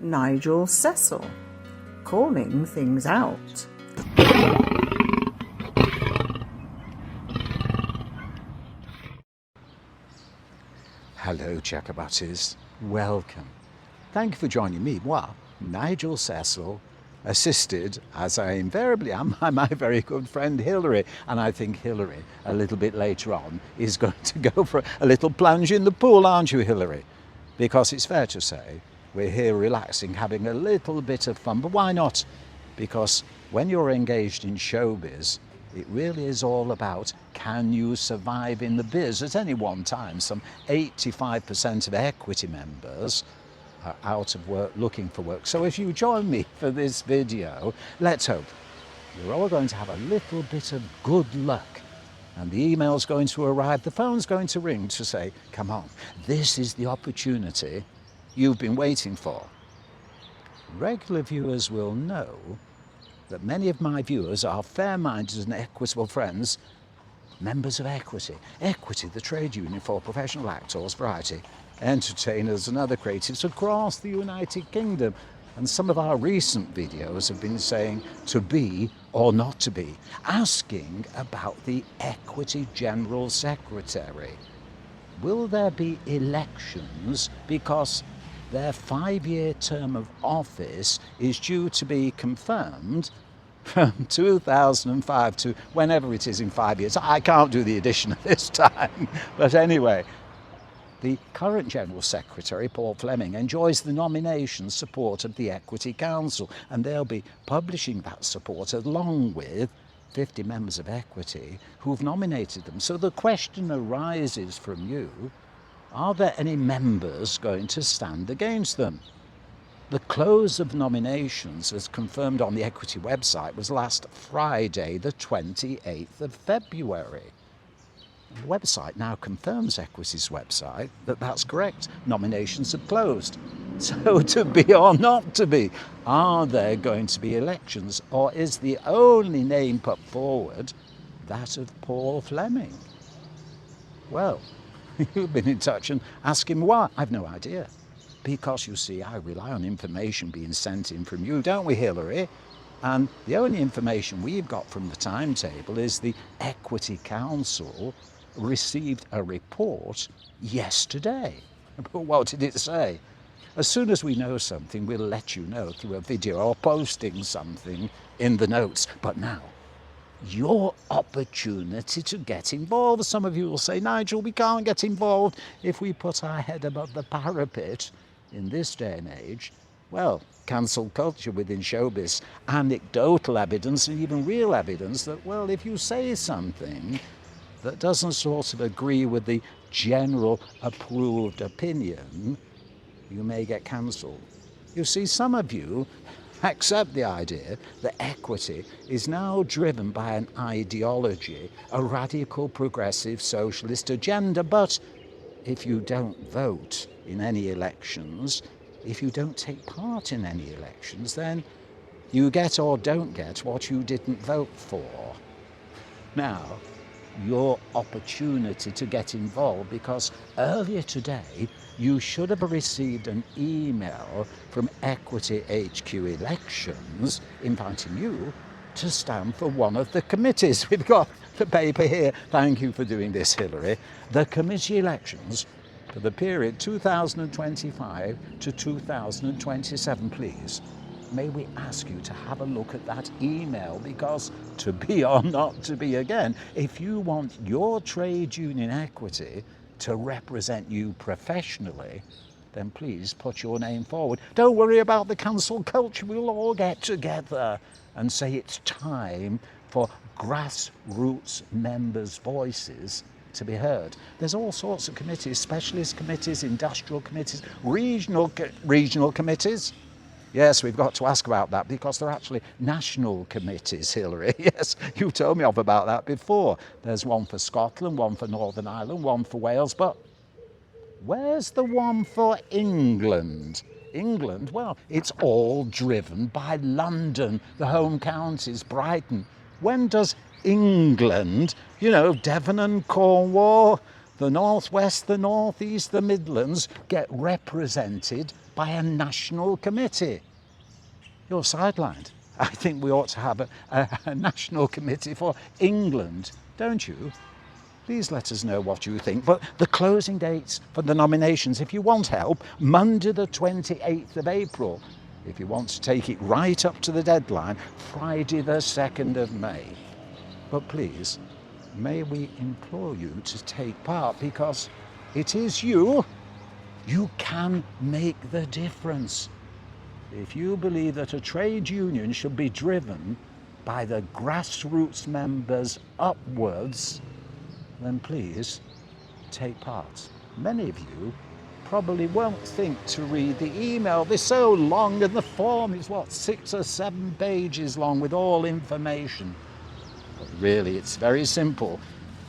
Nigel Cecil, calling things out. Hello, Jacobutties. Welcome. Thank you for joining me, Nigel Cecil, assisted, as I invariably am, by my very good friend Hilary. And I think Hilary, a little bit later on, is going to go for a little plunge in the pool, aren't you, Hilary? Because it's fair to say we're here relaxing, having a little bit of fun. But why not? Because when you're engaged in showbiz, it really is all about, can you survive in the biz? At any one time, some 85% of equity members are out of work, looking for work. So if you join me for this video, let's hope you're all going to have a little bit of good luck. And the email's going to arrive, the phone's going to ring to say, come on, this is the opportunity you've been waiting for. Regular viewers will know that many of my viewers are fair-minded and equitable friends, members of Equity. Equity, the trade union for professional actors, variety, entertainers and other creatives across the United Kingdom. And some of our recent videos have been saying to be or not to be, asking about the Equity General Secretary. Will there be elections because their 5-year term of office is due to be confirmed from 2005 to whenever it is in 5 years. I can't do the addition at this time. But anyway, the current General Secretary, Paul Fleming, enjoys the nomination support of the Equity Council, and they'll be publishing that support along with 50 members of Equity who've nominated them. So the question arises from you, are there any members going to stand against them? The close of nominations, as confirmed on the Equity website, was last Friday, the 28th of February. The website now confirms, Equity's website, that that's correct. Nominations have closed. So to be or not to be, are there going to be elections, or is the only name put forward that of Paul Fleming? Well, you've been in touch and asked him why. I've no idea. Because, you see, I rely on information being sent in from you, don't we, Hilary? And the only information we've got from the timetable is the Equity Council received a report yesterday. But what did it say? As soon as we know something, we'll let you know through a video or posting something in the notes. But now, your opportunity to get involved. Some of you will say, Nigel, we can't get involved if we put our head above the parapet. In this day and age, well, cancel culture within showbiz, anecdotal evidence and even real evidence that, well, if you say something that doesn't sort of agree with the general approved opinion, you may get cancelled. You see, some of you accept the idea that equity is now driven by an ideology, a radical progressive socialist agenda, but if you don't vote in any elections, if you don't take part in any elections, then you get or don't get what you didn't vote for. Now, your opportunity to get involved, because earlier today you should have received an email from Equity HQ Elections inviting you to stand for one of the committees. We've got the paper here. Thank you for doing this, Hilary. The committee elections for the period 2025 to 2027, please. May we ask you to have a look at that email, because to be or not to be again, if you want your trade union Equity to represent you professionally, then please put your name forward. Don't worry about the cancel culture. We'll all get together and say it's time for grassroots members' voices to be heard. There's all sorts of committees, specialist committees, industrial committees, regional committees. Yes, we've got to ask about that because they're actually national committees, Hilary. Yes, you told me off about that before. There's one for Scotland, one for Northern Ireland, one for Wales, but where's the one for England? England, well, it's all driven by London, the home counties, Brighton. When does England, you know, Devon and Cornwall, the North West, the North East, the Midlands, get represented by a national committee. You're sidelined. I think we ought to have a national committee for England, don't you? Please let us know what you think. But the closing dates for the nominations, if you want help, Monday the 28th of April. If you want to take it right up to the deadline, Friday the 2nd of May. But please, may we implore you to take part, because it is you. You can make the difference. If you believe that a trade union should be driven by the grassroots members upwards, then please take part. Many of you probably won't think to read the email. They're so long, and the form is 6 or 7 pages long with all information. But really, it's very simple.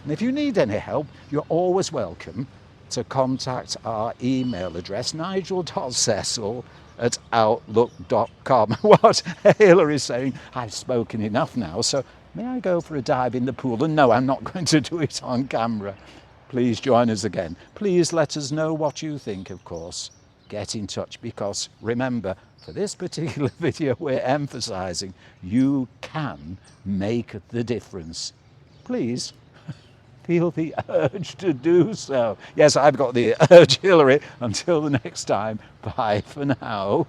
And if you need any help, you're always welcome to contact our email address, nigel.cecil@outlook.com. What Ayla is saying, I've spoken enough now, so may I go for a dive in the pool? And no, I'm not going to do it on camera. Please join us again. Please let us know what you think, of course. Get in touch, because remember, for this particular video, we're emphasising you can make the difference. Please feel the urge to do so. Yes, I've got the urge, Hillary. Until the next time, bye for now.